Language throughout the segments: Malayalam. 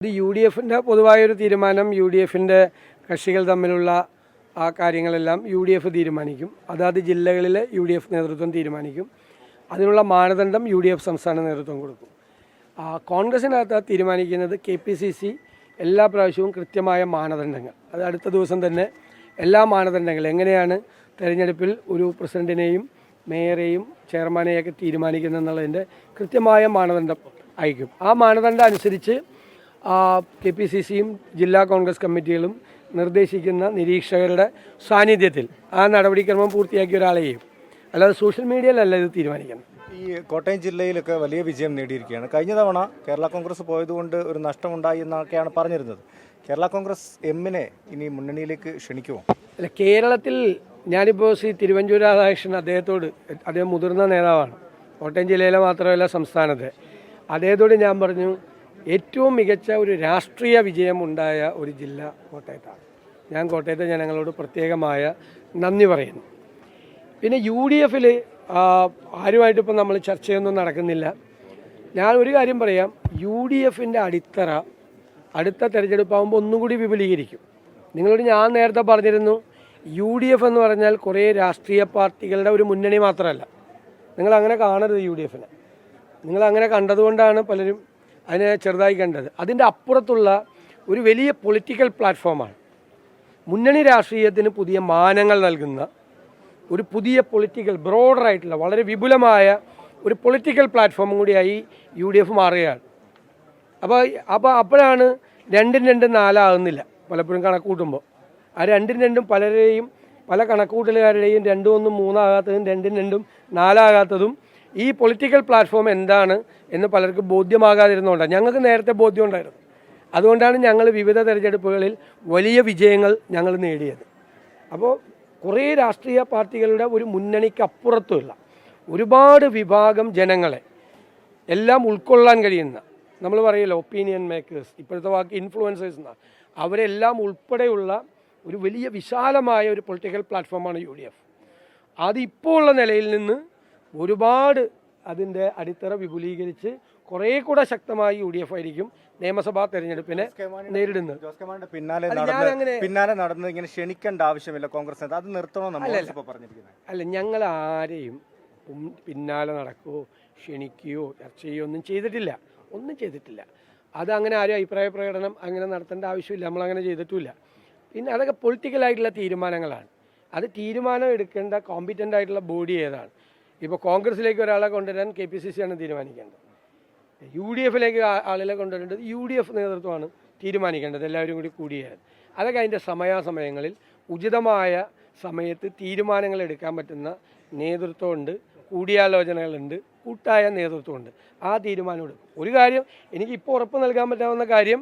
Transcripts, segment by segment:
ഇത് UDFിൻ്റെ പൊതുവായൊരു തീരുമാനം, UDFിൻ്റെ കക്ഷികൾ തമ്മിലുള്ള ആ കാര്യങ്ങളെല്ലാം UDF തീരുമാനിക്കും. അതാത് ജില്ലകളിലെ UDF നേതൃത്വം തീരുമാനിക്കും. അതിനുള്ള മാനദണ്ഡം UDF സംസ്ഥാന നേതൃത്വം കൊടുക്കും. കോൺഗ്രസിനകത്ത് തീരുമാനിക്കുന്നത് KPCC എല്ലാ പ്രാവശ്യവും കൃത്യമായ മാനദണ്ഡങ്ങൾ, അത് അടുത്ത ദിവസം തന്നെ എല്ലാ മാനദണ്ഡങ്ങളും എങ്ങനെയാണ് തെരഞ്ഞെടുപ്പിൽ ഒരു പ്രസിഡന്റിനെയും മേയറെയും ചെയർമാനെയൊക്കെ തീരുമാനിക്കുന്നതെന്നുള്ളതിൻ്റെ കൃത്യമായ മാനദണ്ഡം അയക്കും. ആ മാനദണ്ഡം അനുസരിച്ച് KPCCയും ജില്ലാ കോൺഗ്രസ് കമ്മിറ്റികളും നിർദ്ദേശിക്കുന്ന നിരീക്ഷകരുടെ സാന്നിധ്യത്തിൽ ആ നടപടിക്രമം പൂർത്തിയാക്കിയ ഒരാളെ ചെയ്യും. അല്ലാതെ സോഷ്യൽ മീഡിയയിലല്ല ഇത് തീരുമാനിക്കുന്നത്. ഈ കോട്ടയം ജില്ലയിലൊക്കെ വലിയ വിജയം നേടിയിരിക്കുകയാണ്. കഴിഞ്ഞ തവണ കേരള കോൺഗ്രസ് പോയതുകൊണ്ട് ഒരു നഷ്ടമുണ്ടായി എന്നൊക്കെയാണ് പറഞ്ഞിരുന്നത്. കേരള കോൺഗ്രസ് എമ്മിനെ ഇനി മുന്നണിയിലേക്ക് ക്ഷണിക്കുമോ? അല്ല, കേരളത്തിൽ ഞാനിപ്പോൾ തിരുവഞ്ചൂർ രാധാകൃഷ്ണൻ അദ്ദേഹം മുതിർന്ന നേതാവാണ്, കോട്ടയം ജില്ലയിലെ മാത്രമല്ല സംസ്ഥാനത്തെ. അദ്ദേഹത്തോട് ഞാൻ പറഞ്ഞു, ഏറ്റവും മികച്ച ഒരു രാഷ്ട്രീയ വിജയമുണ്ടായ ഒരു ജില്ല കോട്ടയത്താണ്. ഞാൻ കോട്ടയത്തെ ജനങ്ങളോട് പ്രത്യേകമായ നന്ദി പറയുന്നു. പിന്നെ UDFിൽ ആരുമായിട്ടിപ്പോൾ നമ്മൾ ചർച്ചയൊന്നും നടക്കുന്നില്ല. ഞാൻ ഒരു കാര്യം പറയാം, UDFിൻ്റെ അടിത്തറ അടുത്ത തെരഞ്ഞെടുപ്പാകുമ്പോൾ ഒന്നുകൂടി വിപുലീകരിക്കും. നിങ്ങളോട് ഞാൻ നേരത്തെ പറഞ്ഞിരുന്നു, UDF എന്ന് പറഞ്ഞാൽ കുറേ രാഷ്ട്രീയ പാർട്ടികളുടെ ഒരു മുന്നണി മാത്രമല്ല. നിങ്ങളങ്ങനെ കാണരുത്. UDFിനെ നിങ്ങളങ്ങനെ കണ്ടതുകൊണ്ടാണ് പലരും അതിനെ ചെറുതായി കണ്ടത്. അതിൻ്റെ അപ്പുറത്തുള്ള ഒരു വലിയ പൊളിറ്റിക്കൽ പ്ലാറ്റ്ഫോമാണ്. മുന്നണി രാഷ്ട്രീയത്തിന് പുതിയ മാനങ്ങൾ നൽകുന്ന ഒരു പുതിയ പൊളിറ്റിക്കൽ ബ്രോഡറായിട്ടുള്ള വളരെ വിപുലമായ ഒരു പൊളിറ്റിക്കൽ പ്ലാറ്റ്ഫോമും കൂടിയായി UDF മാറുകയാണ്. അപ്പോഴാണ് 2-2 4 പലപ്പോഴും കണക്ക് കൂട്ടുമ്പോൾ. ആ 2-2 പലരെയും പല കണക്കുകൂട്ടലുകാരുടെയും 2-1 3 ആകാത്തതും 2-2 4 ആകാത്തതും ഈ പൊളിറ്റിക്കൽ പ്ലാറ്റ്ഫോം എന്താണ് എന്ന് പലർക്കും ബോധ്യമാകാതിരുന്നുകൊണ്ടാണ്. ഞങ്ങൾക്ക് നേരത്തെ ബോധ്യം ഉണ്ടായിരുന്നു. അതുകൊണ്ടാണ് ഞങ്ങൾ വിവിധ തെരഞ്ഞെടുപ്പുകളിൽ വലിയ വിജയങ്ങൾ ഞങ്ങൾ നേടിയത്. അപ്പോൾ കുറേ രാഷ്ട്രീയ പാർട്ടികളുടെ ഒരു മുന്നണിക്കപ്പുറത്തുള്ള ഒരുപാട് വിഭാഗം ജനങ്ങളെ എല്ലാം ഉൾക്കൊള്ളാൻ കഴിയുന്ന, നമ്മൾ പറയല്ലോ ഒപ്പീനിയൻ മേക്കേഴ്സ്, ഇപ്പോഴത്തെ വാക്ക് ഇൻഫ്ലുവൻസേഴ്സ് എന്നാണ്, അവരെല്ലാം ഉൾപ്പെടെയുള്ള ഒരു വലിയ വിശാലമായ ഒരു പൊളിറ്റിക്കൽ പ്ലാറ്റ്ഫോമാണ് UDF. അതിപ്പോൾ ഉള്ള നിലയിൽ നിന്ന് ഒരുപാട് അതിൻ്റെ അടിത്തറ വിപുലീകരിച്ച് കുറേ കൂടെ ശക്തമായി UDF ആയിരിക്കും നിയമസഭാ തെരഞ്ഞെടുപ്പിനെ നേരിടുന്നത്. പിന്നാലെ നടന്ന് ഇങ്ങനെ ക്ഷണിക്കേണ്ട ആവശ്യമില്ല കോൺഗ്രസ്, അത് അല്ല, ഞങ്ങൾ ആരെയും പിന്നാലെ നടക്കുകയോ ക്ഷണിക്കുകയോ ചർച്ച ചെയ്യുകയോ ഒന്നും ചെയ്തിട്ടില്ല. അതങ്ങനെ ആരും അഭിപ്രായ പ്രകടനം അങ്ങനെ നടത്തേണ്ട ആവശ്യമില്ല, നമ്മളങ്ങനെ ചെയ്തിട്ടുമില്ല. പിന്നെ അതൊക്കെ പൊളിറ്റിക്കലായിട്ടുള്ള തീരുമാനങ്ങളാണ്. അത് തീരുമാനം എടുക്കേണ്ട കോമ്പിറ്റൻ്റ് ആയിട്ടുള്ള ബോഡി ഏതാണ്? ഇപ്പോൾ കോൺഗ്രസിലേക്ക് ഒരാളെ കൊണ്ടുവരാൻ KPCC ആണ് തീരുമാനിക്കേണ്ടത്. UDFിലേക്ക് ആളുകളെ കൊണ്ടുവരേണ്ടത് UDF നേതൃത്വമാണ് തീരുമാനിക്കേണ്ടത്, എല്ലാവരും കൂടി കൂടിയാൽ. അതൊക്കെ അതിൻ്റെ സമയാസമയങ്ങളിൽ ഉചിതമായ സമയത്ത് തീരുമാനങ്ങൾ എടുക്കാൻ പറ്റുന്ന നേതൃത്വമുണ്ട്, കൂടിയാലോചനകളുണ്ട്, കൂട്ടായ നേതൃത്വമുണ്ട്. ആ തീരുമാനം എടുക്കും. ഒരു കാര്യം എനിക്കിപ്പോൾ ഉറപ്പ് നൽകാൻ പറ്റാവുന്ന കാര്യം,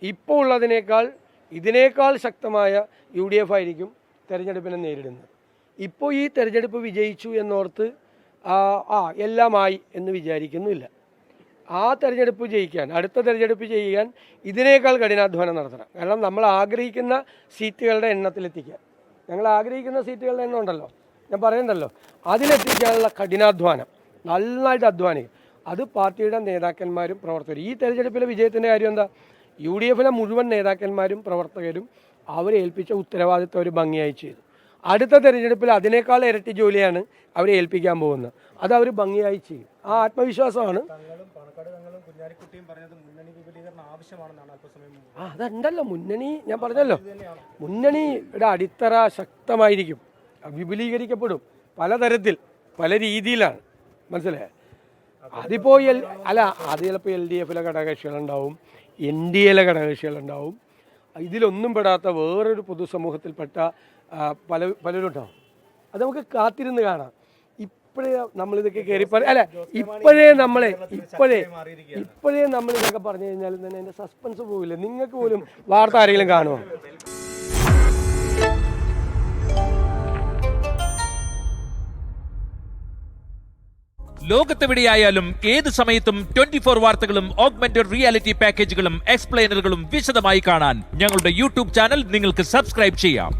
ഇപ്പോൾ ഉള്ളതിനേക്കാൾ ഇതിനേക്കാൾ ശക്തമായ UDF ആയിരിക്കും തെരഞ്ഞെടുപ്പിനെ നേരിടുന്നത്. ഇപ്പോൾ ഈ തെരഞ്ഞെടുപ്പ് വിജയിച്ചു എന്നോർത്ത് എല്ലാമായി എന്ന് വിചാരിക്കുന്നില്ല. ആ തെരഞ്ഞെടുപ്പ് ജയിക്കാൻ, അടുത്ത തെരഞ്ഞെടുപ്പ് ചെയ്യാൻ ഇതിനേക്കാൾ കഠിനാധ്വാനം നടത്തണം. കാരണം നമ്മൾ ആഗ്രഹിക്കുന്ന സീറ്റുകളുടെ എണ്ണത്തിലെത്തിക്കാൻ, ഞങ്ങൾ ആഗ്രഹിക്കുന്ന സീറ്റുകളുടെ എണ്ണം ഉണ്ടല്ലോ, ഞാൻ പറയണ്ടല്ലോ, അതിലെത്തിക്കാനുള്ള കഠിനാധ്വാനം നന്നായിട്ട് അധ്വാനിക്കും. അത് പാർട്ടിയുടെ നേതാക്കന്മാരും പ്രവർത്തകരും. ഈ തെരഞ്ഞെടുപ്പിലെ വിജയത്തിൻ്റെ കാര്യം എന്താ? UDFിലെ മുഴുവൻ നേതാക്കന്മാരും പ്രവർത്തകരും അവരെ ഏൽപ്പിച്ച ഉത്തരവാദിത്വം അവർ ഭംഗിയായി ചെയ്തു. അടുത്ത തെരഞ്ഞെടുപ്പിൽ അതിനേക്കാൾ ഇരട്ടി ജോലിയാണ് അവരെ ഏൽപ്പിക്കാൻ പോകുന്നത്. അത് അവർ ഭംഗിയായി ചെയ്യും. ആ ആത്മവിശ്വാസമാണ്. അതുണ്ടല്ലോ മുന്നണി, ഞാൻ പറഞ്ഞല്ലോ, മുന്നണിയുടെ അടിത്തറ ശക്തമായിരിക്കും, വിപുലീകരിക്കപ്പെടും, പലതരത്തിൽ പല രീതിയിലാണ്. മനസ്സിലായേ? അതിപ്പോൾ അത് ചിലപ്പോൾ LDFിലെ ഘടകകക്ഷികളുണ്ടാവും, NDAയിലെ ഘടകകക്ഷികളുണ്ടാവും, ഇതിലൊന്നും പെടാത്ത വേറൊരു പൊതുസമൂഹത്തിൽപ്പെട്ട പലരും ഉണ്ടാവും. അത് നമുക്ക് കാത്തിരുന്ന് കാണാം. ഇപ്പോഴേ നമ്മളിതൊക്കെ ഇപ്പോഴേ നമ്മളിതൊക്കെ പറഞ്ഞു കഴിഞ്ഞാൽ തന്നെ എൻ്റെ സസ്പെൻസ് പോവില്ല. നിങ്ങൾക്ക് പോലും വാർത്ത ആരെങ്കിലും കാണുമോ? ലോകത്തെവിടെയായാലും ഏത് സമയത്തും 24 വാർത്തകളും ഓഗ്മെന്റഡ് റിയാലിറ്റി പാക്കേജുകളും എക്സ്പ്ലെയിനറുകളും വിശദമായി കാണാൻ ഞങ്ങളുടെ YouTube ചാനൽ നിങ്ങൾക്ക് സബ്സ്ക്രൈബ് ചെയ്യാം.